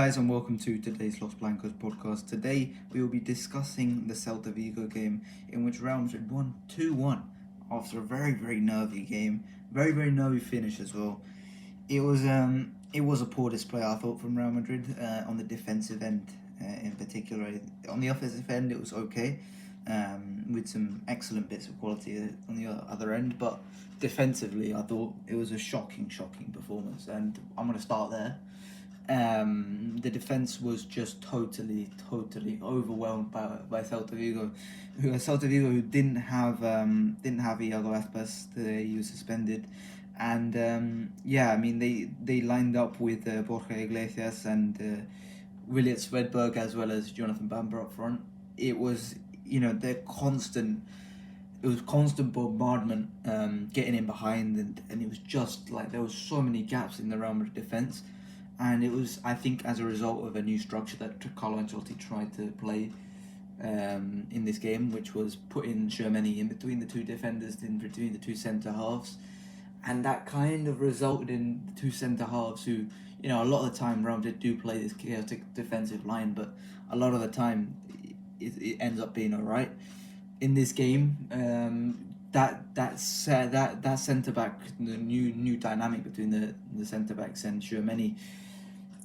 guys, and welcome to today's Los Blancos podcast. Today we will be discussing the Celta Vigo game in which Real Madrid won 2-1 after a very nervy game, very nervy finish as well. It was a poor display, I thought, from Real Madrid on the defensive end in particular. On the offensive end it was okay, with some excellent bits of quality on the other end, but defensively I thought it was a shocking performance, and I'm going to start there. The defense was just totally overwhelmed by Celta Vigo, who didn't have Iago Aspas. He was suspended, and they lined up with Borja Iglesias and William Svedberg as well as Jonathan Bamber up front. It was it was constant bombardment, getting in behind, and it was just like there was so many gaps in the Real Madrid defense. And it was, I think, as a result of a new structure that Carlo Ancelotti tried to play in this game, which was putting Tchouaméni in between the two defenders, in between the two centre halves, and that kind of resulted in the two centre halves who, a lot of the time Real Madrid do play this chaotic defensive line, but a lot of the time it ends up being alright. In this game, that centre back, the new dynamic between the centre backs and Tchouaméni,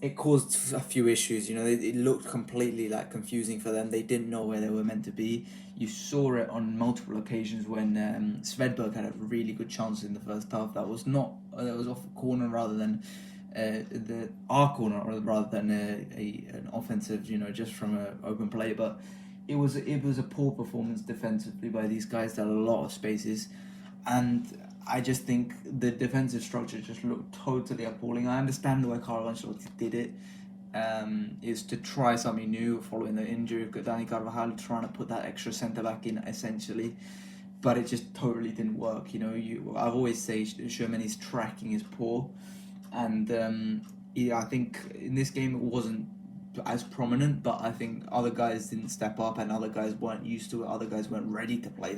it caused a few issues. It looked completely confusing for them. They didn't know where they were meant to be. You saw it on multiple occasions when Svedberg had a really good chance in the first half. That was off a corner rather than our corner, rather than an offensive, just from an open play. But it was a poor performance defensively by these guys. There are a lot of spaces, and I just think the defensive structure just looked totally appalling. I understand why Carlo Ancelotti did it, is to try something new following the injury of Dani Carvajal, trying to put that extra centre back in essentially, but it just totally didn't work. I've always said Tchouaméni's tracking is poor, and I think in this game it wasn't as prominent, but I think other guys didn't step up, and other guys weren't used to it. Other guys weren't ready to play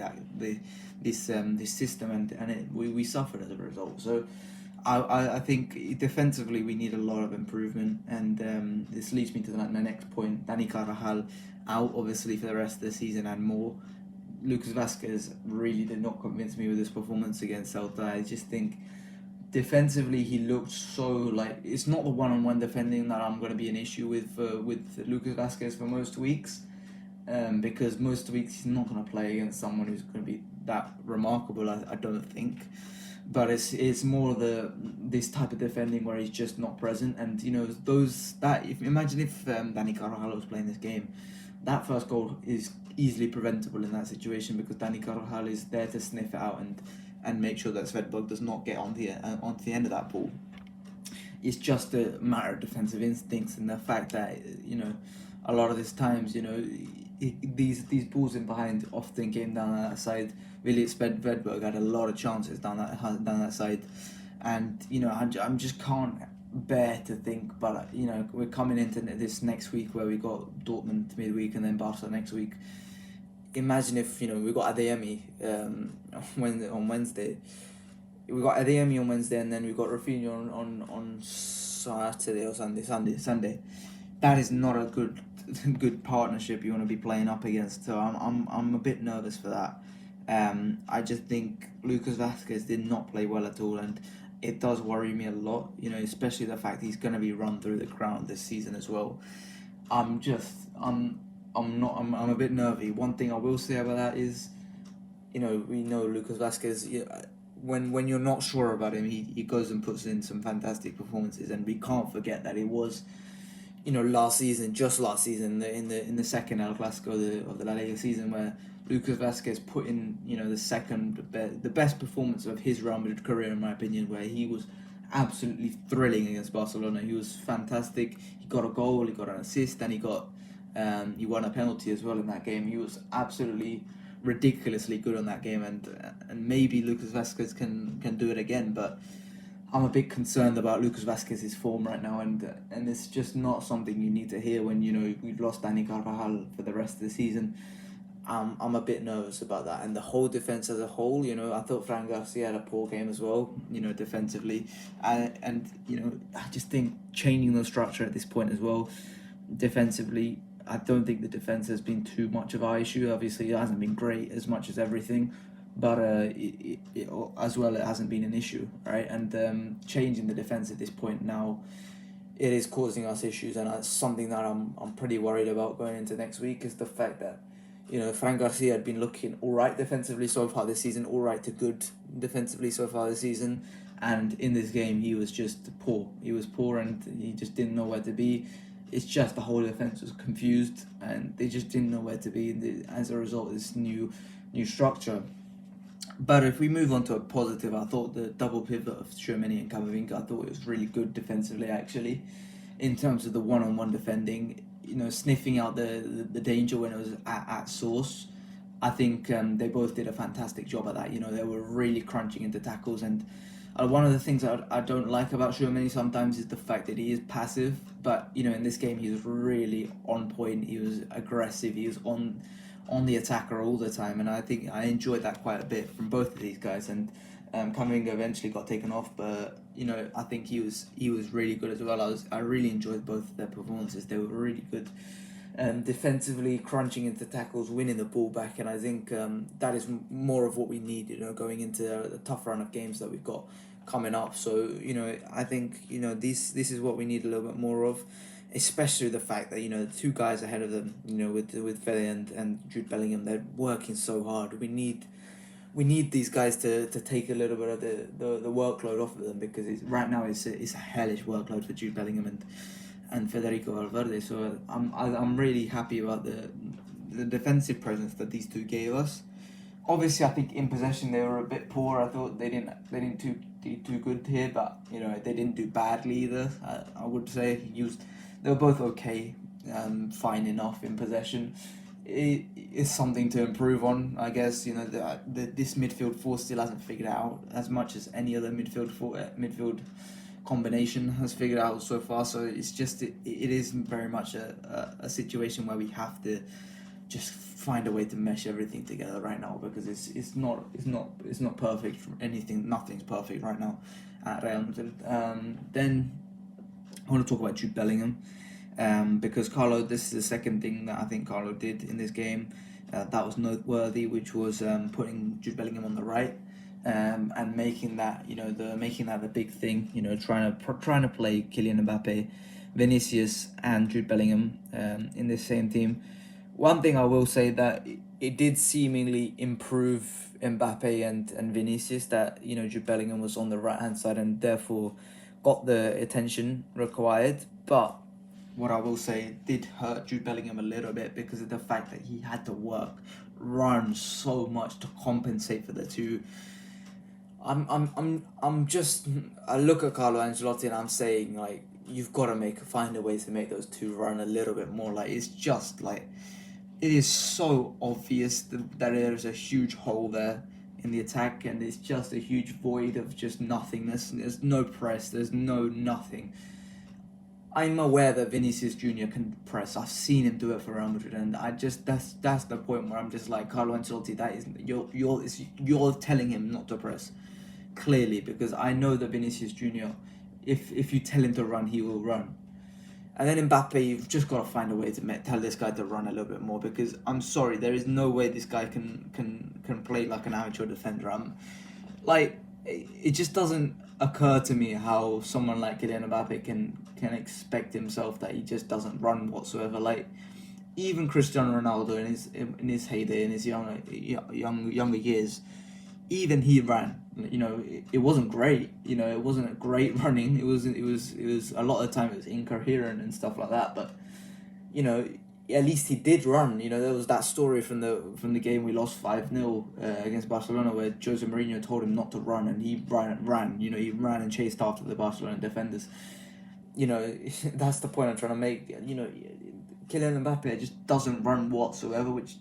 this system, and we suffered as a result. So I think defensively we need a lot of improvement, and this leads me to the next point. Dani Carvajal out obviously for the rest of the season and more. Lucas Vázquez really did not convince me with his performance against Celta. I just think defensively, he looked so it's not the one-on-one defending that I'm going to be an issue with Lucas Vázquez for most weeks, because most weeks he's not going to play against someone who's going to be that remarkable. I don't think, but it's more this type of defending where he's just not present, and imagine if Dani Carvajal was playing this game, that first goal is easily preventable in that situation, because Dani Carvajal is there to sniff it out and make sure that Svedberg does not get onto the end of that ball. It's just a matter of defensive instincts, and the fact that a lot of these times these balls in behind often came down that side. Really, Svedberg had a lot of chances down that side, and I just can't bear to think. But we're coming into this next week where we got Dortmund midweek and then Barca next week. Imagine if we got Adeyemi on Wednesday. We got Adeyemi on Wednesday, and then we got Rafinha on Saturday or Sunday. That is not a good partnership you want to be playing up against. So I'm a bit nervous for that. I just think Lucas Vázquez did not play well at all, and it does worry me a lot. Especially the fact he's going to be run through the ground this season as well. I'm a bit nervy. One thing I will say about that is, we know Lucas Vázquez. When you're not sure about him, he goes and puts in some fantastic performances, and we can't forget that it was, last season, in the second El Clasico of the La Liga season, where Lucas Vázquez put in, the best performance of his Real Madrid career, in my opinion, where he was absolutely thrilling against Barcelona. He was fantastic. He got a goal, he got an assist, and he won a penalty as well in that game. He was absolutely ridiculously good on that game, and maybe Lucas Vázquez can do it again, but I'm a bit concerned about Lucas Vázquez's form right now, and it's just not something you need to hear when we've lost Dani Carvajal for the rest of the season. I'm a bit nervous about that. And the whole defense as a whole, I thought Fran Garcia had a poor game as well, defensively. And I just think changing the structure at this point as well, defensively, I don't think the defense has been too much of our issue. Obviously, it hasn't been great as much as everything, but as well, it hasn't been an issue, right? And changing the defense at this point now, it is causing us issues, and that's something that I'm pretty worried about going into next week. Is the fact that Fran Garcia had been looking all right defensively so far this season, all right to good defensively so far this season, and in this game he was just poor. He was poor, and he just didn't know where to be. It's just the whole defense was confused, and they just didn't know where to be as a result of this new structure. But if we move on to a positive, I thought the double pivot of Tchouaméni and Camavinga, I thought it was really good defensively, actually, in terms of the one-on-one defending. Sniffing out the danger when it was at source. I think they both did a fantastic job at that. They were really crunching into tackles, and one of the things I don't like about Tchouaméni sometimes is the fact that he is passive. But in this game he was really on point. He was aggressive. He was on the attacker all the time, and I think I enjoyed that quite a bit from both of these guys. And Camavinga eventually got taken off, but I think he was really good as well. I really enjoyed both of their performances. They were really good, defensively, crunching into tackles, winning the ball back, and I think that is more of what we need. Going into the tough run of games that we've got coming up. So I think this is what we need a little bit more of. Especially the fact that the two guys ahead of them, with Fede and Jude Bellingham, they're working so hard. We need these guys to take a little bit of the workload off of them, because right now it's a hellish workload for Jude Bellingham and Federico Valverde. So I'm really happy about the defensive presence that these two gave us. Obviously, I think in possession they were a bit poor. I thought they didn't do too good here, but they didn't do badly either. I would say they were both okay, fine enough in possession. It is something to improve on, I guess. This midfield four still hasn't figured out as much as any other midfield combination has figured out so far. So it's just it is very much a situation where we have to just find a way to mesh everything together right now, because it's not perfect for anything. Nothing's perfect right now at Real Madrid. Then I want to talk about Jude Bellingham, because Carlo, this is the second thing that I think Carlo did in this game that was noteworthy, which was putting Jude Bellingham on the right, and making that the big thing. Trying to play Kylian Mbappe, Vinicius, and Jude Bellingham in this same team. One thing I will say that it did seemingly improve Mbappe and Vinicius, that Jude Bellingham was on the right hand side and therefore got the attention required. But what I will say did hurt Jude Bellingham a little bit, because of the fact that he had to run so much to compensate for the two. I look at Carlo Ancelotti and I'm saying, like, you've got to find a way to make those two run a little bit more. Like, it's just like, it is so obvious that there is a huge hole there in the attack, and it's just a huge void of just nothingness. There's no press, there's no nothing. I'm aware that Vinicius Junior can press. I've seen him do it for Real Madrid, and that's the point where I'm just like, Carlo Ancelotti, that is you're telling him not to press, clearly, because I know that Vinicius Junior, if you tell him to run, he will run. And then Mbappe, you've just got to find a way to tell this guy to run a little bit more, because I'm sorry, there is no way this guy can play like an amateur defender. It just doesn't occur to me how someone like Kylian Mbappe can expect himself that he just doesn't run whatsoever. Like, even Cristiano Ronaldo in his heyday, in his younger years, even he ran. It wasn't great. It wasn't a great running. It was a lot of the time it was incoherent and stuff like that. But at least he did run. There was that story from the game we lost 5-0 against Barcelona, where Jose Mourinho told him not to run, and he ran. He ran and chased after the Barcelona defenders. That's the point I'm trying to make. Kylian Mbappe just doesn't run whatsoever, which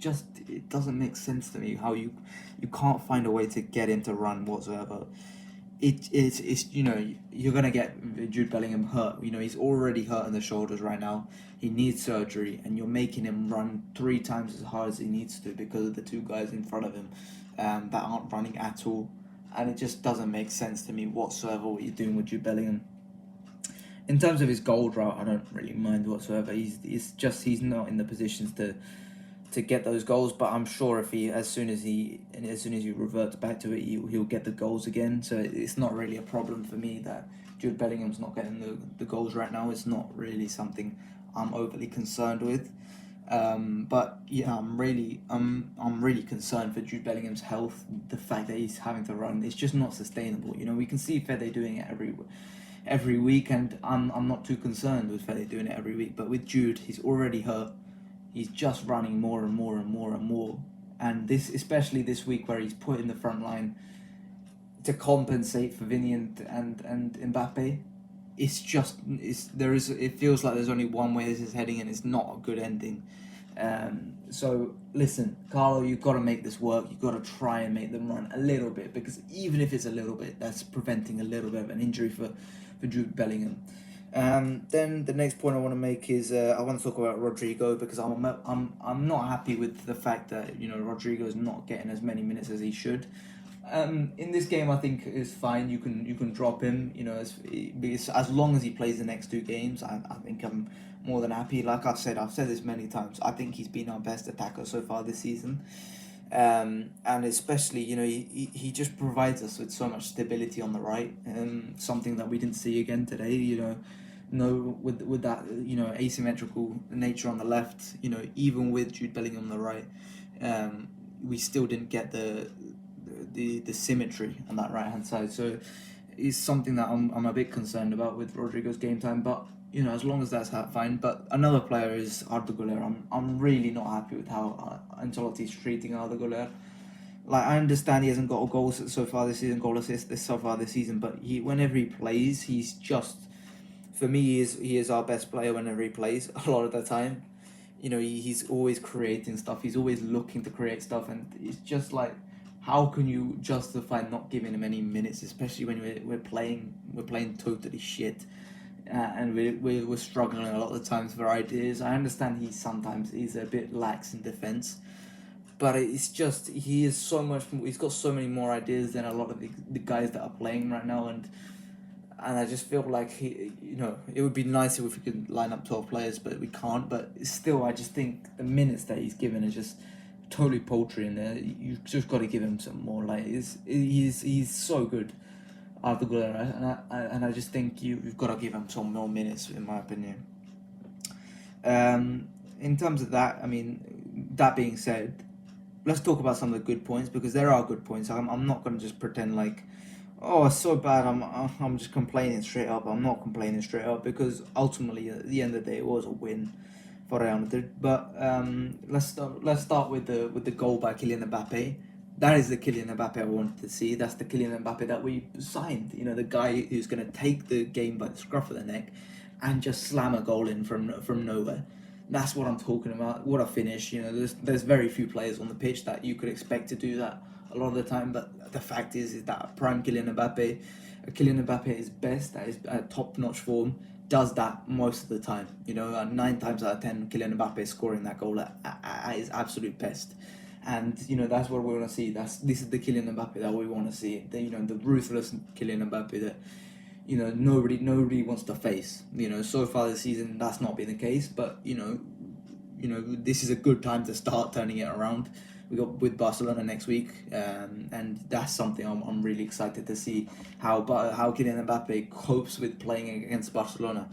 it doesn't make sense to me how you can't find a way to get him to run whatsoever. it's you're gonna get Jude Bellingham hurt. He's already hurt in the shoulders right now. He needs surgery, and you're making him run 3 times as hard as he needs to because of the 2 guys in front of him that aren't running at all, and it just doesn't make sense to me whatsoever what you're doing with Jude Bellingham. In terms of his goal drought, I don't really mind whatsoever. He's not in the positions to get those goals, but I'm sure if as soon as he reverts back to it, he'll get the goals again. So it's not really a problem for me that Jude Bellingham's not getting the goals right now. It's not really something I'm overly concerned with. But yeah, I'm really concerned for Jude Bellingham's health. The fact that he's having to run, it's just not sustainable. We can see Fede doing it every week, and I'm not too concerned with Fede doing it every week. But with Jude, he's already hurt. He's just running more and more and more and more. And especially this week where he's put in the front line to compensate for Vinny and Mbappe, it feels like there's only one way this is heading, and it's not a good ending. So listen, Carlo, you've got to make this work. You've got to try and make them run a little bit, because even if it's a little bit, that's preventing a little bit of an injury for Jude Bellingham. Then the next point I want to make is I want to talk about Rodrigo, because I'm not happy with the fact that Rodrigo is not getting as many minutes as he should. In this game, I think it's fine. You can drop him. As long as he plays the next 2 games, I think I'm more than happy. Like I've said this many times. I think he's been our best attacker so far this season. And especially, he just provides us with so much stability on the right, something that we didn't see again today. With that asymmetrical nature on the left, even with Jude Bellingham on the right, we still didn't get the symmetry on that right hand side. So it's something that I'm a bit concerned about with Rodrigo's game time. But as long as that's fine. But another player is Arda Güler. I'm really not happy with how Ancelotti's treating Arda Güler. Like, I understand he hasn't got a goal so far this season, goal assist so far this season, but whenever he plays, he's just, for me, he is our best player whenever he plays. A lot of the time, he's always creating stuff. He's always looking to create stuff, and it's just like, how can you justify not giving him any minutes, especially when we're playing totally shit, and we're struggling a lot of the times for ideas. I understand he's a bit lax in defense, but it's just he's got so many more ideas than a lot of the guys that are playing right now, and I just feel like it would be nice if we could line up 12 players, but we can't. But still, I just think the minutes that he's given are just totally paltry in there. You've just got to give him some more. Like, he's so good, Arda Güler, and I just think you've got to give him some more minutes, in my opinion. In terms of that, that being said, let's talk about some of the good points, because there are good points. I'm not going to just pretend like, oh, it's so bad, I'm just complaining straight up. I'm not complaining straight up, because ultimately, at the end of the day, it was a win for Real Madrid. But let's start with the goal by Kylian Mbappe. That is the Kylian Mbappe I wanted to see. That's the Kylian Mbappe that we signed. The guy who's going to take the game by the scruff of the neck and just slam a goal in from nowhere. That's what I'm talking about. What a finish. There's very few players on the pitch that you could expect to do that a lot of the time. But the fact is that prime Kylian Mbappe is best, at his top-notch form, does that most of the time. 9 times out of 10, Kylian Mbappe scoring that goal at his absolute best. And that's what we want to see. This is the Kylian Mbappe that we want to see. The ruthless Kylian Mbappe that nobody wants to face. So far this season that's not been the case, but this is a good time to start turning it around. We got with Barcelona next week, and that's something I'm really excited to see how Kylian Mbappe copes with playing against Barcelona.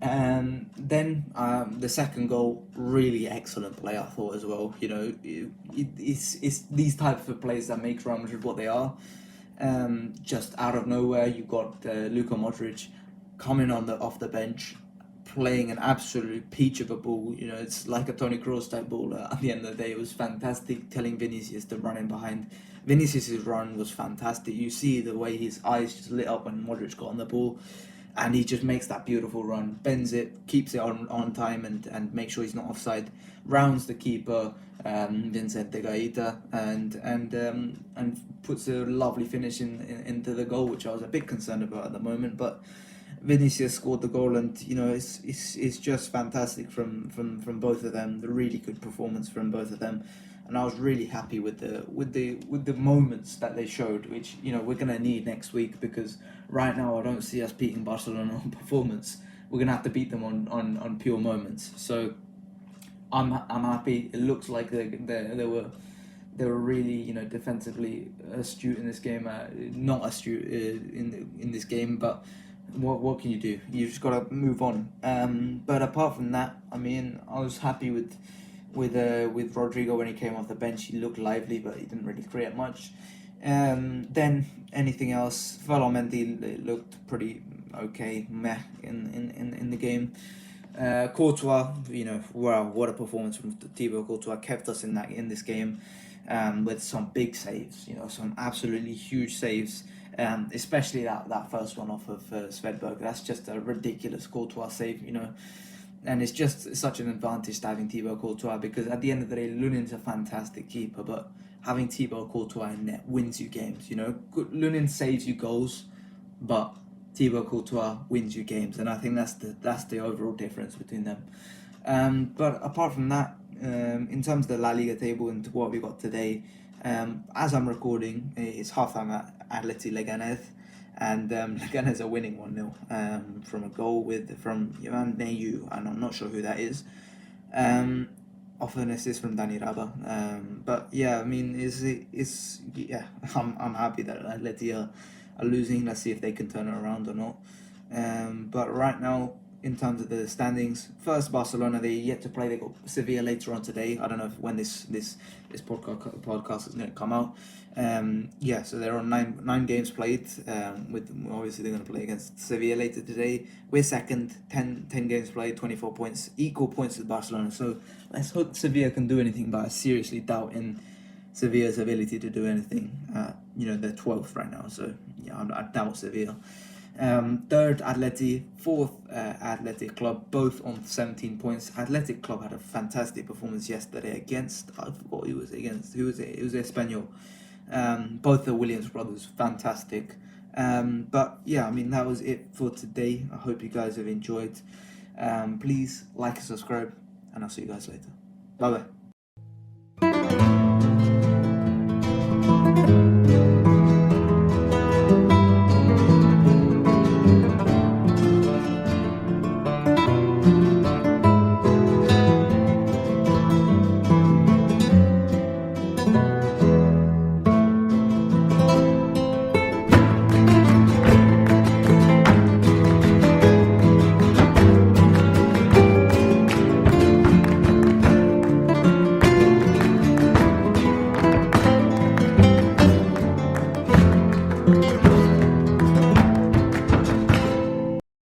And then the second goal, really excellent play, I thought, as well. It's these types of plays that make Real Madrid what they are. Just out of nowhere, you got Luka Modric coming off the bench, playing an absolute peach of a ball. It's like a Toni Kroos type ball. At the end of the day, it was fantastic. Telling Vinicius to run in behind. Vinicius's run was fantastic. You see the way his eyes just lit up when Modric got on the ball. and he just makes that beautiful run, bends it, keeps it on time, and makes sure he's not offside. Rounds the keeper, Vincente Gaita, and puts a lovely finish into the goal, which I was a bit concerned about at the moment, but Vinicius scored the goal, and it's just fantastic from both of them. The really good performance from both of them, and I was really happy with the moments that they showed, which we're gonna need next week, because right now I don't see us beating Barcelona on performance. We're gonna have to beat them on pure moments. So I'm happy. It looks like they were really defensively astute in this game. Not astute in this game, but what can you do? You just got to move on. But apart from that, I mean, I was happy with Rodrigo when he came off the bench. He looked lively, but he didn't really create much. Then anything else? Mendy looked pretty okay, meh in the game. Courtois, wow, what a performance from Thibaut Courtois. Kept us in this game, with some big saves, some absolutely huge saves, especially that first one off of Svedberg. That's just a ridiculous Courtois save, and it's just such an advantage to having Thibaut Courtois, because at the end of the day, Lunin's a fantastic keeper, but having Thibaut Courtois in net wins you games. Lunin saves you goals, but Thibaut Courtois wins you games, and I think that's the overall difference between them. But apart from that, in terms of the La Liga table and what we got today, as I'm recording, it's halftime at Atleti Leganés, and Leganés are winning 1-0 from a goal from Ivan Neyu, and I'm not sure who that is. Off an assist from Dani Raba. But yeah, I mean, I'm happy that Atleti are losing. Let's see if they can turn it around or not. But right now, in terms of the standings, first Barcelona, they're yet to play. They got Sevilla later on today. I don't know when this podcast is going to come out. So they're on nine games played. With obviously they're going to play against Sevilla later today. We're second, 10 games played, 24 points, equal points with Barcelona. So let's hope Sevilla can do anything. But I seriously doubt in Sevilla's ability to do anything. They're 12th right now, so yeah, I doubt Sevilla. Third, Atleti. Fourth, Athletic Club, both on 17 points. Athletic Club had a fantastic performance yesterday against, I forgot who was against. Who was it? It was Espanyol. Both the Williams brothers, fantastic. But yeah, I mean, that was it for today. I hope you guys have enjoyed. Please like and subscribe, and I'll see you guys later. Bye bye.